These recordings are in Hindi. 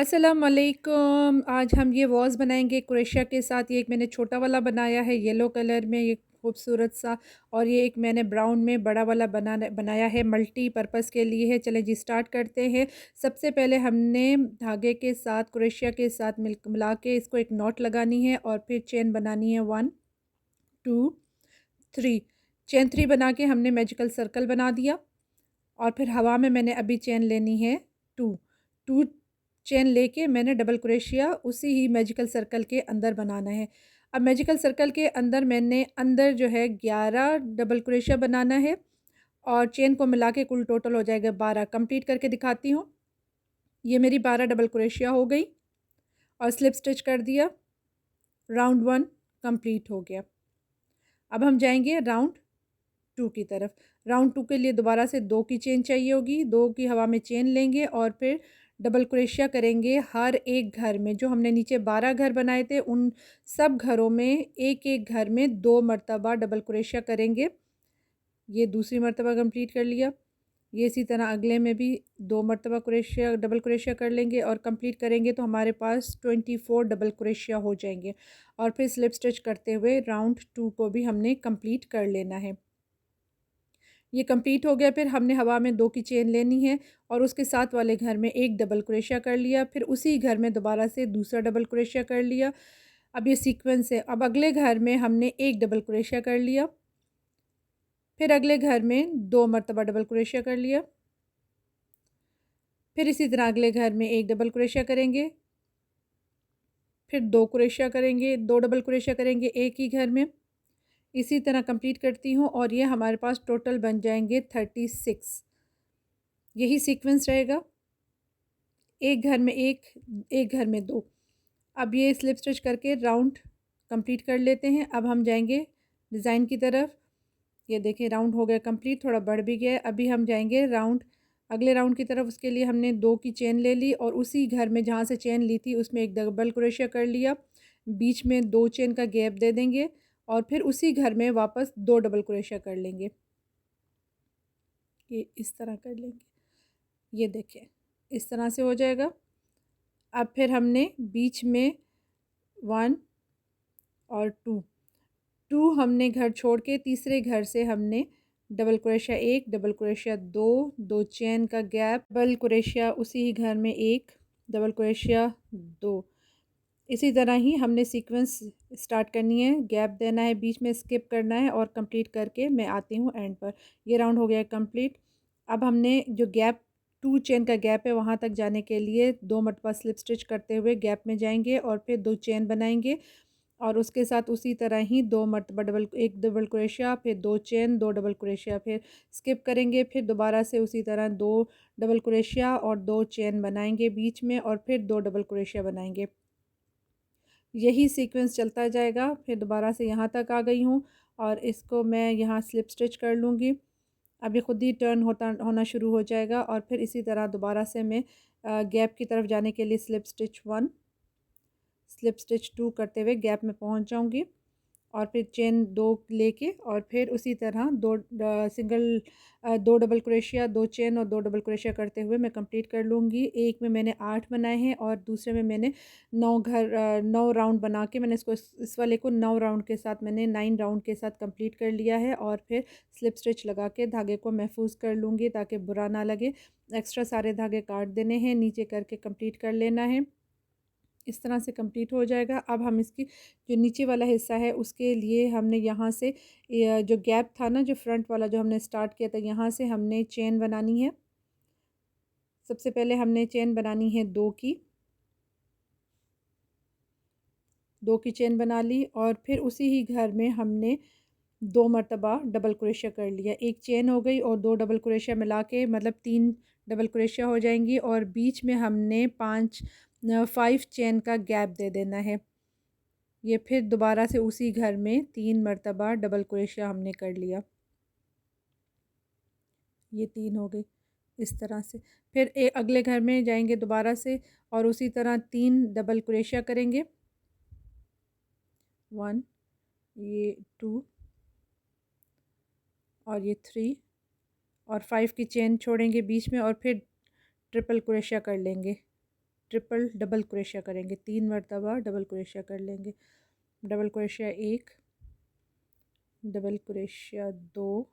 अस्सलाम वालेकुम। आज हम ये वॉज़ बनाएंगे क्रोशिया के साथ। ये एक मैंने छोटा वाला बनाया है येलो कलर में, ये खूबसूरत सा। और ये एक मैंने ब्राउन में बड़ा वाला बनाया है, मल्टीपर्पज़ के लिए है। चलें जी स्टार्ट करते हैं। सबसे पहले हमने धागे के साथ क्रोशिया के साथ मिला के इसको एक नॉट लगानी है और फिर चेन बनानी है 1 2 3। चेन 3 बना के हमने मैजिकल सर्कल बना दिया और फिर हवा में मैंने अभी चेन लेनी है 2 2 चेन लेके मैंने डबल क्रोशिया उसी ही मैजिकल सर्कल के अंदर बनाना है। अब मैजिकल सर्कल के अंदर मैंने अंदर जो है 11 डबल क्रोशिया बनाना है और चेन को मिला के कुल टोटल हो जाएगा 12। कंप्लीट करके दिखाती हूँ। ये मेरी 12 डबल क्रोशिया हो गई और स्लिप स्टिच कर दिया। राउंड 1 कंप्लीट हो गया। अब हम जाएंगे राउंड 2 की तरफ। राउंड 2 के लिए दोबारा से 2 की चेन चाहिए होगी। 2 की हवा में चेन लेंगे और फिर डबल क्रोशिया करेंगे हर एक घर में। जो हमने नीचे 12 घर बनाए थे उन सब घरों में एक एक घर में 2 मरतबा डबल क्रोशिया करेंगे। ये दूसरी मरतबा कंप्लीट कर लिया। ये इसी तरह अगले में भी 2 मरतबा क्रोशिया डबल क्रोशिया कर लेंगे और कंप्लीट करेंगे तो हमारे पास 24 डबल क्रोशिया हो जाएंगे। और फिर स्लिप स्टिच करते हुए राउंड 2 को भी हमने कंप्लीट कर लेना है। ये कंप्लीट हो गया। फिर हमने हवा में 2 की चेन लेनी है और उसके साथ वाले घर में एक डबल क्रोशिया कर लिया। फिर उसी घर में दोबारा से दूसरा डबल क्रोशिया कर लिया। अब ये सीक्वेंस है। अब अगले घर में हमने एक डबल क्रोशिया कर लिया। फिर अगले घर में 2 मरतबा डबल क्रोशिया कर लिया। फिर इसी तरह अगले घर में एक डबल क्रोशिया करेंगे। फिर 2 क्रोशिया करेंगे, 2 डबल क्रोशिया करेंगे एक ही घर में। इसी तरह कंप्लीट करती हूँ और ये हमारे पास टोटल बन जाएंगे 36। यही सीक्वेंस रहेगा। एक घर में एक घर में 2। अब ये स्लिप स्टिच करके राउंड कंप्लीट कर लेते हैं। अब हम जाएंगे डिज़ाइन की तरफ। ये देखें राउंड हो गया कंप्लीट, थोड़ा बढ़ भी गया है। अभी हम जाएंगे राउंड अगले राउंड की तरफ। उसके लिए हमने 2 की चेन ले ली और उसी घर में जहाँ से चेन ली थी उसमें एक डबल क्रोशिया कर लिया। बीच में 2 चेन का गैप दे देंगे और फिर उसी घर में वापस 2 डबल क्रोशिया कर लेंगे। ये इस तरह कर लेंगे। ये देखें इस तरह से हो जाएगा। अब फिर हमने बीच में 1 और 2 हमने घर छोड़ के तीसरे घर से हमने double crochet 1 double crochet 2 chain का गैप, डबल क्रोशिया उसी ही घर में 1 डबल क्रोशिया 2। इसी तरह ही हमने सीक्वेंस स्टार्ट करनी है, गैप देना है, बीच में स्किप करना है और कंप्लीट करके मैं आती हूँ एंड पर। ये राउंड हो गया कंप्लीट। अब हमने जो गैप 2 चेन का गैप है वहाँ तक जाने के लिए 2 मरतबा स्लिप स्टिच करते हुए गैप में जाएंगे और फिर 2 चेन बनाएंगे और उसके साथ उसी तरह ही 2 मरतबा एक डबल क्रोशिया, फिर 2 चेन, 2 डबल क्रोशिया, फिर स्किप करेंगे, फिर दोबारा से उसी तरह 2 डबल क्रोशिया और 2 चेन बनाएंगे बीच में और फिर 2 डबल क्रोशिया बनाएंगे। यही सीक्वेंस चलता जाएगा। फिर दोबारा से यहाँ तक आ गई हूँ और इसको मैं यहाँ स्लिप स्टिच कर लूँगी। अब ये खुद ही टर्न होना शुरू हो जाएगा और फिर इसी तरह दोबारा से मैं गैप की तरफ जाने के लिए स्लिप स्टिच 1 स्लिप स्टिच 2 करते हुए गैप में पहुँच जाऊँगी और फिर चेन 2 लेके और फिर उसी तरह 2 डबल क्रोशिया 2 चेन और 2 डबल क्रोशिया करते हुए मैं कंप्लीट कर लूँगी। एक में मैंने 8 बनाए हैं और दूसरे में मैंने 9 राउंड बना के मैंने इसको इस वाले को 9 राउंड के साथ मैंने 9 राउंड के साथ कंप्लीट कर लिया है और फिर स्लिप स्टिच लगा के धागे को महफूज कर लूँगी ताकि बुरा ना लगे। एक्स्ट्रा सारे धागे काट देने हैं, नीचे करके कंप्लीट कर लेना है। इस तरह से कंप्लीट हो जाएगा। अब हम इसकी जो नीचे वाला हिस्सा है उसके लिए हमने यहाँ से जो गैप था ना, जो फ्रंट वाला जो हमने स्टार्ट किया था, यहाँ से हमने चेन बनानी है। सबसे पहले हमने चेन बनानी है 2 की चेन बना ली और फिर उसी ही घर में हमने 2 मरतबा डबल क्रोशिया कर लिया। एक चेन हो गई और 2 डबल क्रोशिया मिला के मतलब 3 डबल क्रोशिया हो जाएंगी और बीच में हमने 5 चेन का गैप दे देना है। ये फिर दोबारा से उसी घर में 3 मरतबा डबल क्रोशिया हमने कर लिया। ये 3 हो गई इस तरह से। फिर अगले घर में जाएंगे दोबारा से और उसी तरह 3 डबल क्रोशिया करेंगे। 1 ये 2 और ये 3 और 5 की चेन छोड़ेंगे बीच में और फिर ट्रिपल क्रोशिया कर लेंगे। ट्रिपल डबल क्रोशिया करेंगे, 3 मरतबा डबल क्रोशिया कर लेंगे। Double crochet 1, double crochet 2,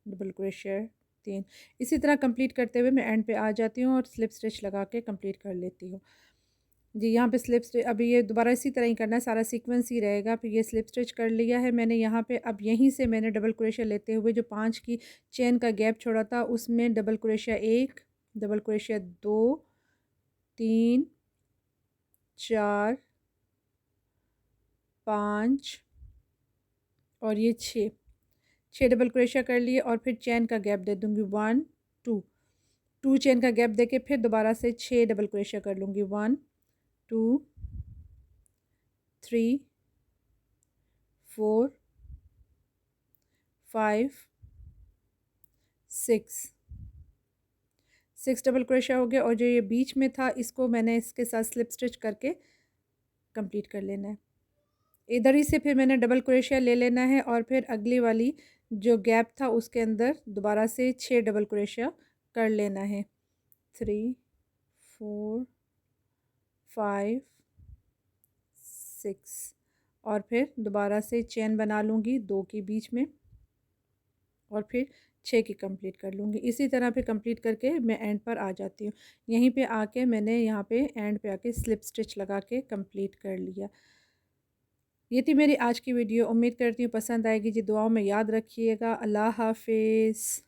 double crochet 3। इसी तरह कंप्लीट करते हुए मैं एंड पे आ जाती हूँ और स्लिप स्टिच लगा के कंप्लीट कर लेती हूँ। जी, यहाँ पे स्लिप स्टिच अभी ये दोबारा इसी तरह ही करना है, सारा सीक्वेंस ही रहेगा। फिर ये स्लिप स्टिच कर लिया है मैंने यहाँ पे। अब यहीं से मैंने डबल क्रोशिया लेते हुए जो 5 की चेन का गैप छोड़ा था उसमें डबल क्रोशिया 1, डबल क्रोशिया 2, 3, 4, 5 और ये 6 डबल क्रोशिया कर लिए और फिर चेन का गैप दे दूँगी 1, 2 चेन का गैप देके फिर दोबारा से 6 डबल क्रोशिया कर लूँगी 1, 2, 3, 4, 5, 6 डबल क्रोशिया हो गया और जो ये बीच में था इसको मैंने इसके साथ स्लिप स्टिच करके कंप्लीट कर लेना है। इधर ही से फिर मैंने डबल क्रोशिया ले लेना है और फिर अगली वाली जो गैप था उसके अंदर दोबारा से 6 डबल क्रोशिया कर लेना है। 3, 4, 5, 6 और फिर दोबारा से चेन बना लूँगी 2 के बीच में और फिर 6 की कंप्लीट कर लूँगी। इसी तरह पे कंप्लीट करके मैं एंड पर आ जाती हूँ। यहीं पे आके मैंने यहाँ पे एंड पे आके स्लिप स्टिच लगा के कंप्लीट कर लिया। ये थी मेरी आज की वीडियो। उम्मीद करती हूँ पसंद आएगी जी। दुआओं में याद रखिएगा। अल्लाह हाफ़िज़।